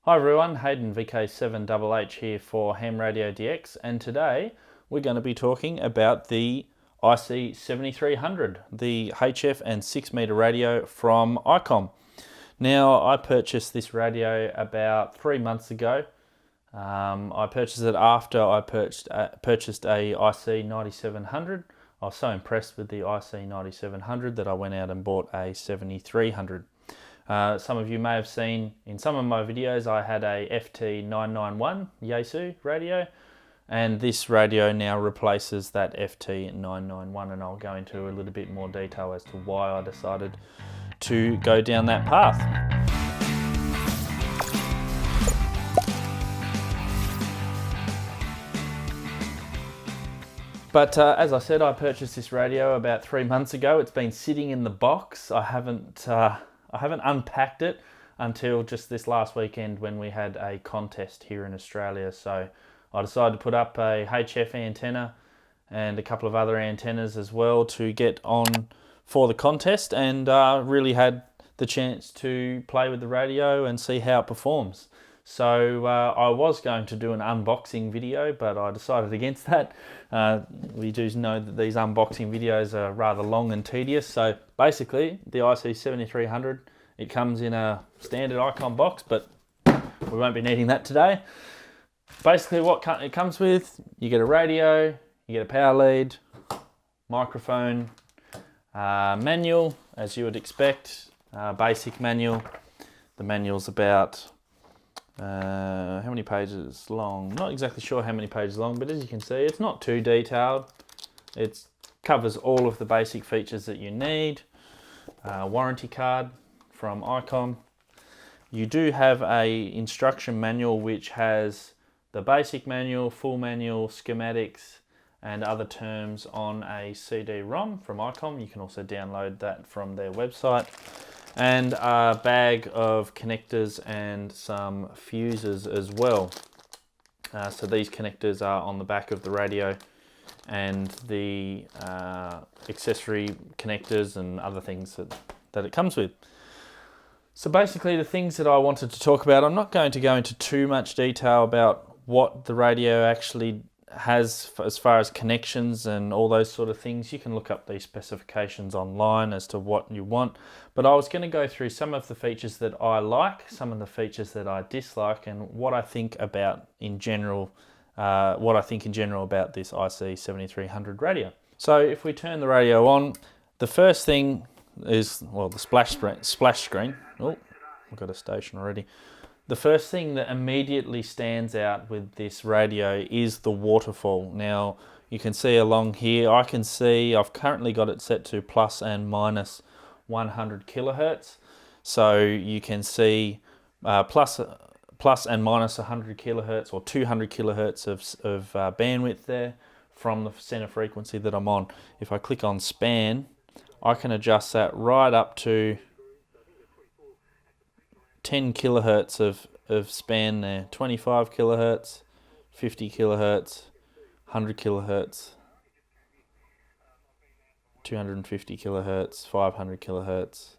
Hi everyone, Hayden VK7HH here for Ham Radio DX, and today we're going to be talking about the IC-7300, the HF and 6 meter radio from Icom. Now, I purchased this radio about 3 months ago. I purchased it after I purchased a IC-9700. I was so impressed with the IC-9700 that I went out and bought a 7300. Some of you may have seen in some of my videos I had a FT991 Yaesu radio, and this radio now replaces that FT991, and I'll go into a little bit more detail as to why I decided to go down that path. But as I said, I purchased this radio about 3 months ago. It's been sitting in the box. I haven't unpacked it until just this last weekend when we had a contest here in Australia. So I decided to put up a HF antenna and a couple of other antennas as well to get on for the contest, and really had the chance to play with the radio and see how it performs. So I was going to do an unboxing video, but I decided against that. We do know that these unboxing videos are rather long and tedious. So basically, the IC-7300, it comes in a standard Icom box, but we won't be needing that today. Basically, what it comes with, you get a radio, you get a power lead, microphone, manual, as you would expect, basic manual. The manual's about how many pages long? Not exactly sure how many pages long, but as you can see, it's not too detailed. It covers all of the basic features that you need. Warranty card from Icom. You do have a instruction manual which has the basic manual, full manual, schematics, and other terms on a CD-ROM from Icom. You can also download that from their website. And a bag of connectors and some fuses as well. So these connectors are on the back of the radio, and the accessory connectors and other things that it comes with. So basically the things that I wanted to talk about, I'm not going to go into too much detail about what the radio actually has as far as connections and all those sort of things. You can look up these specifications online as to what you want, but I was going to go through some of the features that I like, some of the features that I dislike, and what I think about in general, about this IC-7300 radio. So if we turn the radio on, the first thing is, well, the splash screen. Oh, I've got a station already. The first thing that immediately stands out with this radio is the waterfall. Now, you can see along here, I've currently got it set to plus and minus 100 kilohertz. So you can see plus and minus 100 kilohertz or 200 kilohertz of bandwidth there from the center frequency that I'm on. If I click on span, I can adjust that right up to 10 kilohertz of span there, 25 kilohertz, 50 kilohertz, 100 kilohertz, 250 kilohertz, 500 kilohertz.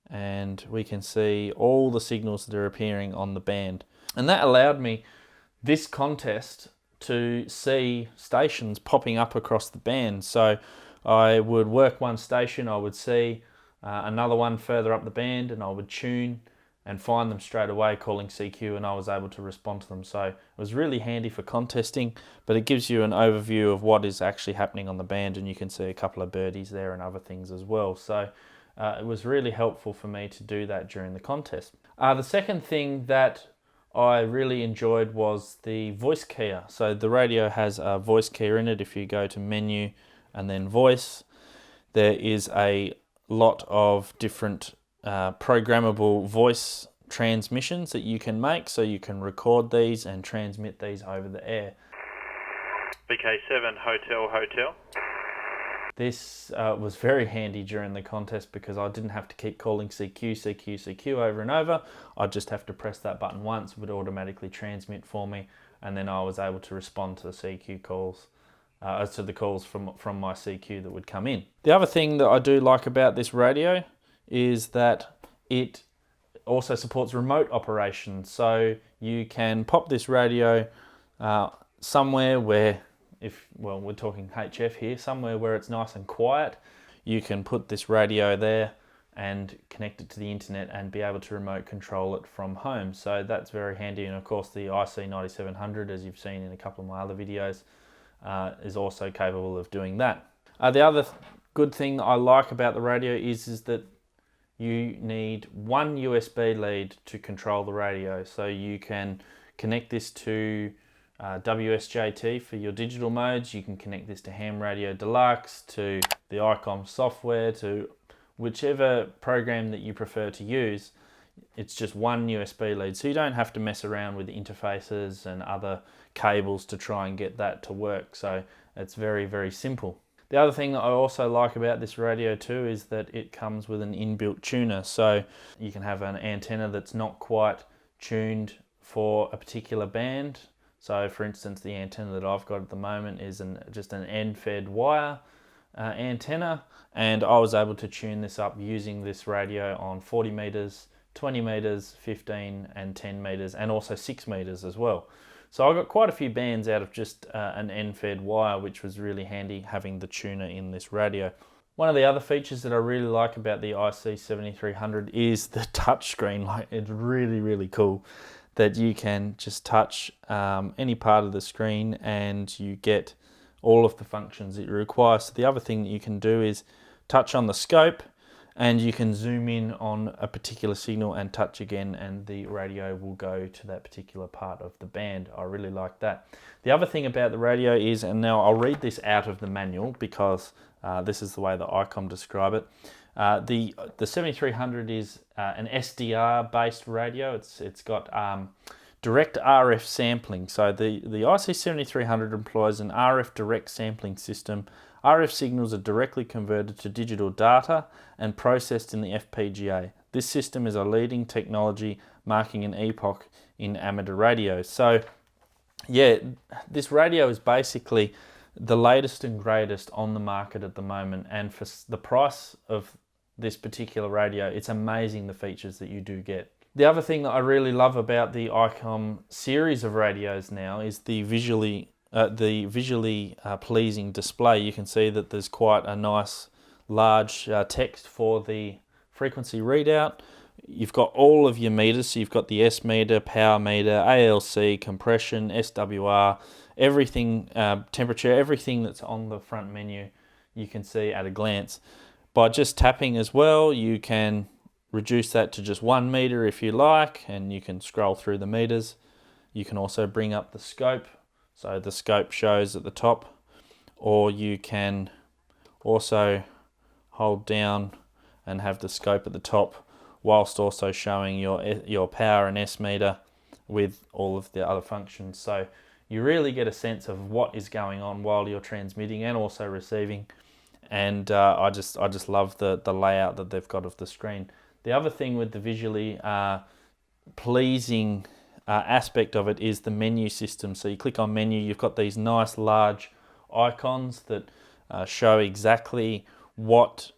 And we can see all the signals that are appearing on the band. And that allowed me, this contest, to see stations popping up across the band. So I would work one station, I would see another one further up the band, and I would tune and find them straight away calling CQ, and I was able to respond to them. So it was really handy for contesting, but it gives you an overview of what is actually happening on the band, and you can see a couple of birdies there and other things as well. So it was really helpful for me to do that during the contest. The second thing that I really enjoyed was the voice keyer. So the radio has a voice keyer in it. If you go to menu and then voice, there is a lot of different programmable voice transmissions that you can make, so you can record these and transmit these over the air. VK7 Hotel. This was very handy during the contest because I didn't have to keep calling CQ over and over. I'd just have to press that button once, it would automatically transmit for me, and then I was able to respond to the CQ calls, as to the calls from my CQ that would come in. The other thing that I do like about this radio is that it also supports remote operations. So you can pop this radio somewhere where, we're talking HF here, somewhere where it's nice and quiet. You can put this radio there and connect it to the internet and be able to remote control it from home. So that's very handy. And of course the IC-9700, as you've seen in a couple of my other videos, is also capable of doing that. The other good thing that I like about the radio is that you need one USB lead to control the radio. So you can connect this to WSJT for your digital modes. You can connect this to Ham Radio Deluxe, to the Icom software, to whichever program that you prefer to use. It's just one USB lead, so you don't have to mess around with interfaces and other cables to try and get that to work. So it's very, very simple. The other thing that I also like about this radio too is that it comes with an inbuilt tuner. So you can have an antenna that's not quite tuned for a particular band. So for instance, the antenna that I've got at the moment is just an end-fed wire antenna, and I was able to tune this up using this radio on 40 meters, 20 meters, 15 and 10 meters, and also 6 meters as well. So I got quite a few bands out of just an end-fed wire, which was really handy having the tuner in this radio. One of the other features that I really like about the IC-7300 is the touchscreen. Like, it's really, really cool that you can just touch any part of the screen and you get all of the functions that you require. So the other thing that you can do is touch on the scope, and you can zoom in on a particular signal and touch again, and the radio will go to that particular part of the band. I really like that. The other thing about the radio is, and now I'll read this out of the manual because this is the way that Icom describe it. The 7300 is an SDR based radio. It's got direct RF sampling. So the IC-7300 employs an RF direct sampling system. RF signals are directly converted to digital data and processed in the FPGA. This system is a leading technology, marking an epoch in amateur radio. So yeah, this radio is basically the latest and greatest on the market at the moment, and for the price of this particular radio, it's amazing the features that you do get. The other thing that I really love about the Icom series of radios now is the visually pleasing display. You can see that there's quite a nice large text for the frequency readout. You've got all of your meters, so you've got the S meter, power meter, ALC, compression, SWR, everything, temperature, everything that's on the front menu you can see at a glance. By just tapping as well, you can reduce that to just 1 meter if you like, and you can scroll through the meters. You can also bring up the scope, so the scope shows at the top, or you can also hold down and have the scope at the top whilst also showing your power and S meter with all of the other functions. So you really get a sense of what is going on while you're transmitting and also receiving. And I just love the layout that they've got of the screen. The other thing with the visually pleasing aspect of it is the menu system. So you click on menu, you've got these nice large icons that show exactly what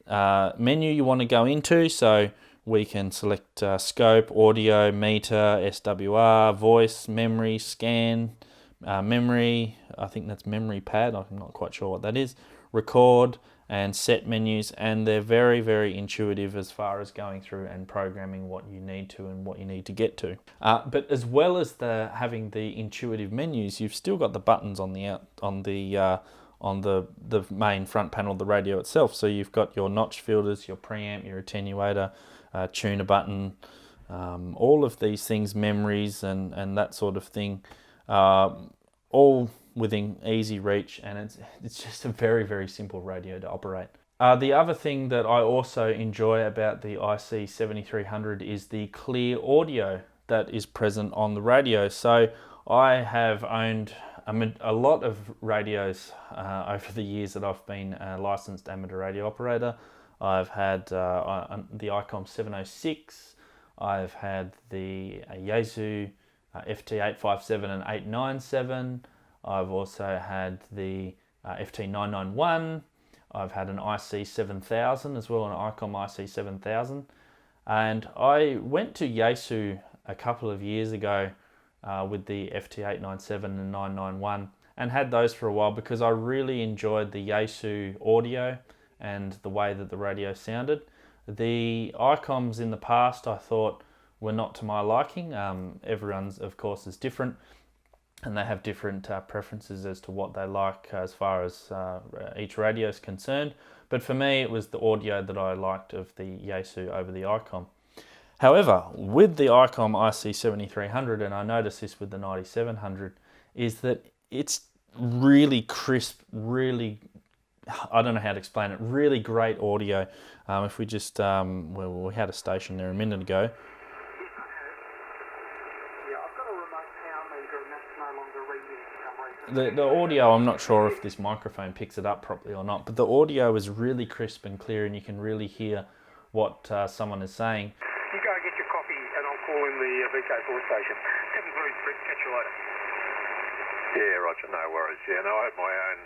menu you want to go into. So we can select scope, audio, meter, SWR, voice, memory, scan, memory, I think that's memory pad, I'm not quite sure what that is, record, and set menus, and they're very, very intuitive as far as going through and programming what you need to and what you need to get to. But as well as having the intuitive menus, you've still got the buttons on the main front panel of the radio itself. So you've got your notch filters, your preamp, your attenuator, tuner button, all of these things, memories and that sort of thing, all within easy reach, and it's just a very, very simple radio to operate. The other thing that I also enjoy about the IC-7300 is the clear audio that is present on the radio. So I have owned a lot of radios over the years that I've been a licensed amateur radio operator. I've had the Icom 706, I've had the Yaesu FT857 and 897, I've also had the FT991, I've had an IC-7000 as well, an Icom IC-7000. And I went to Yaesu a couple of years ago with the FT897 and 991 and had those for a while because I really enjoyed the Yaesu audio and the way that the radio sounded. The Icoms in the past I thought were not to my liking. Everyone's, of course, is different, and they have different preferences as to what they like as far as each radio is concerned. But for me, it was the audio that I liked of the Yaesu over the Icom. However, with the Icom IC-7300, and I noticed this with the 9700, is that it's really crisp, really, I don't know how to explain it, really great audio. If we just, we had a station there a minute ago. The audio, I'm not sure if this microphone picks it up properly or not, but the audio is really crisp and clear, and you can really hear what someone is saying. You go get your coffee and I'll call in the VK4 station. 733, catch you later. Yeah, Roger, no worries. Yeah, no, I have my own.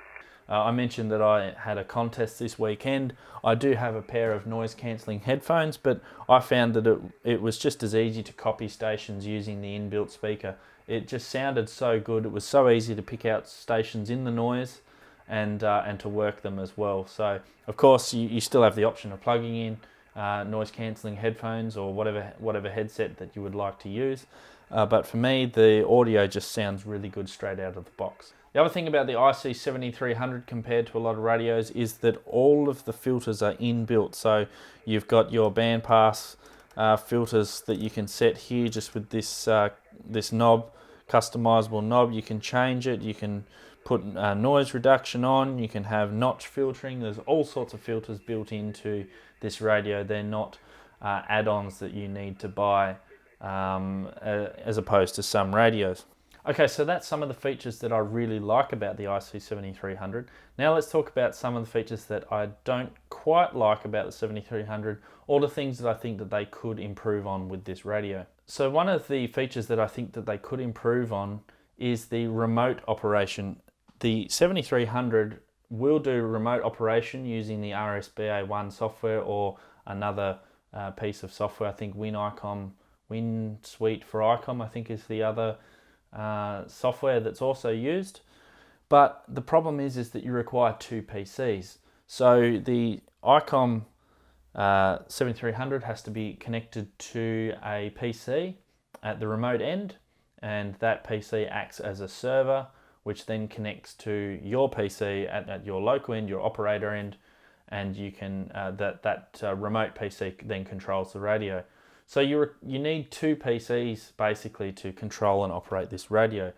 I mentioned that I had a contest this weekend. I do have a pair of noise cancelling headphones, but I found that it was just as easy to copy stations using the inbuilt speaker. It just sounded so good. It was so easy to pick out stations in the noise and to work them as well. So, of course, you still have the option of plugging in noise cancelling headphones or whatever headset that you would like to use. But for me, the audio just sounds really good straight out of the box. The other thing about the IC-7300 compared to a lot of radios is that all of the filters are inbuilt. So you've got your bandpass filters that you can set here just with this this knob, customizable knob. You can change it, you can put noise reduction on, you can have notch filtering. There's all sorts of filters built into this radio. They're not add-ons that you need to buy as opposed to some radios. Okay, so that's some of the features that I really like about the IC-7300. Now let's talk about some of the features that I don't quite like about the 7300, or the things that I think that they could improve on with this radio. So one of the features that I think that they could improve on is the remote operation. The 7300 will do remote operation using the RSBA1 software or another piece of software. I think Win Suite for Icom, I think, is the other software that's also used. But the problem is that you require two PCs. So the Icom 7300 has to be connected to a PC at the remote end, and that PC acts as a server, which then connects to your PC at your local end, your operator end, and you can that remote PC then controls the radio. So you need two PCs basically to control and operate this radio.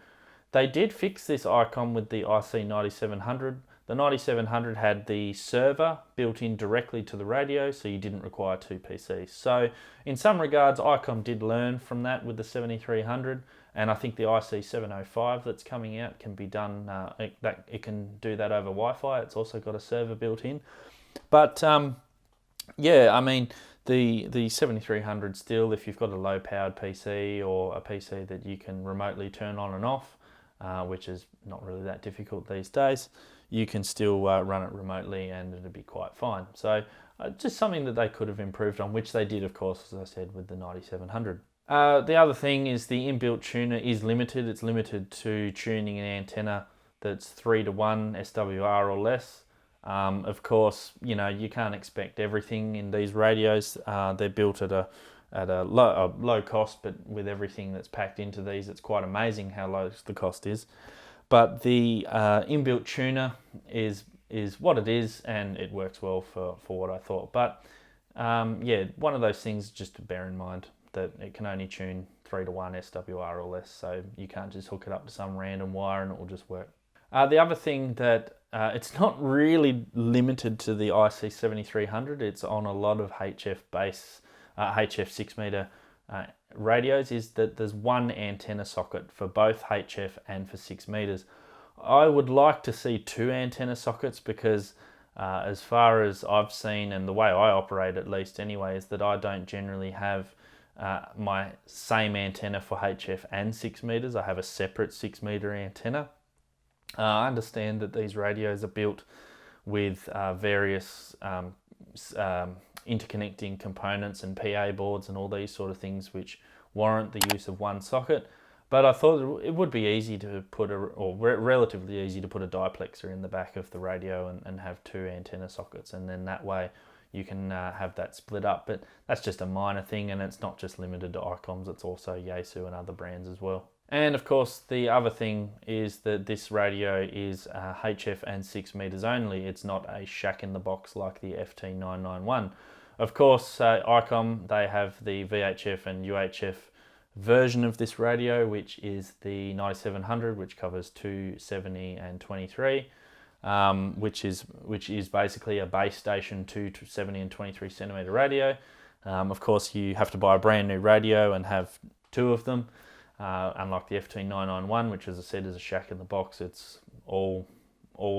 They did fix this Icom with the IC-9700. The 9700 had the server built in directly to the radio, so you didn't require two PCs. So in some regards, Icom did learn from that with the 7300, and I think the IC-705 that's coming out can be done. It can do that over Wi-Fi. It's also got a server built in. But yeah, I mean, the 7300 still, if you've got a low-powered PC or a PC that you can remotely turn on and off, which is not really that difficult these days, you can still run it remotely and it'll be quite fine. So just something that they could have improved on, which they did, of course, as I said, with the 9700. The other thing is the inbuilt tuner is limited. It's limited to tuning an antenna that's 3:1 SWR or less. Of course, you can't expect everything in these radios. They're built at a low cost, but with everything that's packed into these, it's quite amazing how low the cost is. But the inbuilt tuner is what it is, and it works well for what I thought. But yeah, one of those things just to bear in mind, that it can only tune 3:1 SWR or less, so you can't just hook it up to some random wire and it will just work. The other thing that it's not really limited to the IC-7300, it's on a lot of HF 6 meter radios, is that there's one antenna socket for both HF and for 6 meters. I would like to see two antenna sockets because as far as I've seen, and the way I operate at least anyway, is that I don't generally have my same antenna for HF and 6 meters. I have a separate 6 meter antenna. I understand that these radios are built with various interconnecting components and PA boards and all these sort of things which warrant the use of one socket. But I thought it would be easy to put relatively easy to put a diplexer in the back of the radio and have two antenna sockets, and then that way you can have that split up. But that's just a minor thing, and it's not just limited to Icoms, it's also Yaesu and other brands as well. And of course the other thing is that this radio is HF and 6 meters only. It's not a shack in the box like the FT991. Of course Icom, they have the VHF and UHF version of this radio, which is the 9700, which covers 270 and 23, which is basically a base station 270 and 23 centimeter radio. Of course you have to buy a brand new radio and have two of them, unlike the FT991, which, as I said, is a shack in the box. It's all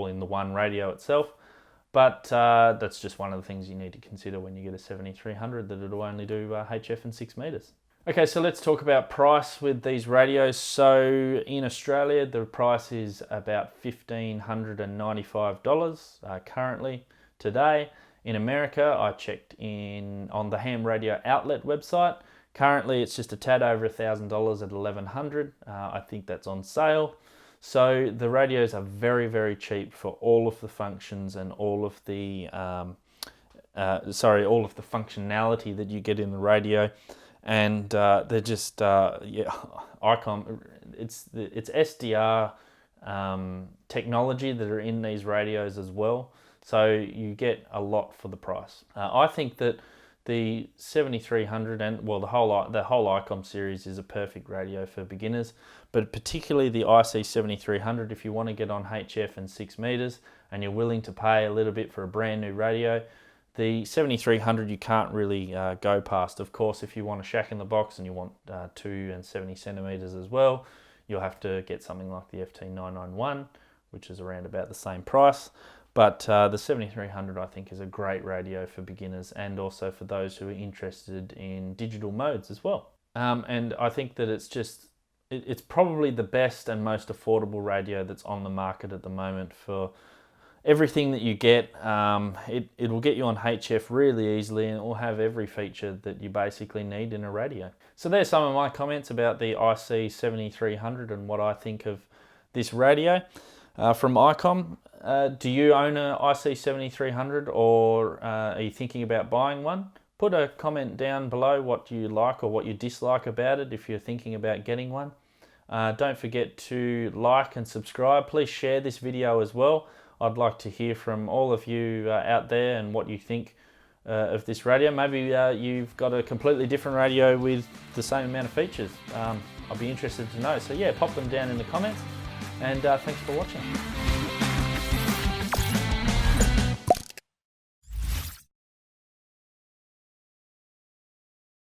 in the one radio itself. But that's just one of the things you need to consider when you get a 7300, that it'll only do HF and 6 meters. Okay, so let's talk about price with these radios. So in Australia, the price is about $1,595 currently today. In America, I checked on the Ham Radio Outlet website. Currently, it's just a tad over $1,000 at $1,100. I think that's on sale. So the radios are very, very cheap for all of the functions and all of the functionality that you get in the radio. And they're just Icom. It's SDR technology that are in these radios as well, so you get a lot for the price. I think that the 7300 and the whole Icom series is a perfect radio for beginners, but particularly the IC-7300 if you want to get on HF and 6 meters and you're willing to pay a little bit for a brand new radio. The 7300 you can't really go past. Of course, if you want a shack in the box and you want 270 centimeters as well, you'll have to get something like the FT991, which is around about the same price. But the 7300 I think is a great radio for beginners and also for those who are interested in digital modes as well. And I think that it's probably the best and most affordable radio that's on the market at the moment for everything that you get. It will get you on HF really easily, and it will have every feature that you basically need in a radio. So there's some of my comments about the IC-7300 and what I think of this radio from Icom. Do you own an IC-7300 or are you thinking about buying one? Put a comment down below what you like or what you dislike about it if you're thinking about getting one. Don't forget to like and subscribe. Please share this video as well. I'd like to hear from all of you out there and what you think of this radio. Maybe you've got a completely different radio with the same amount of features. I'll be interested to know. So yeah, pop them down in the comments, and thanks for watching.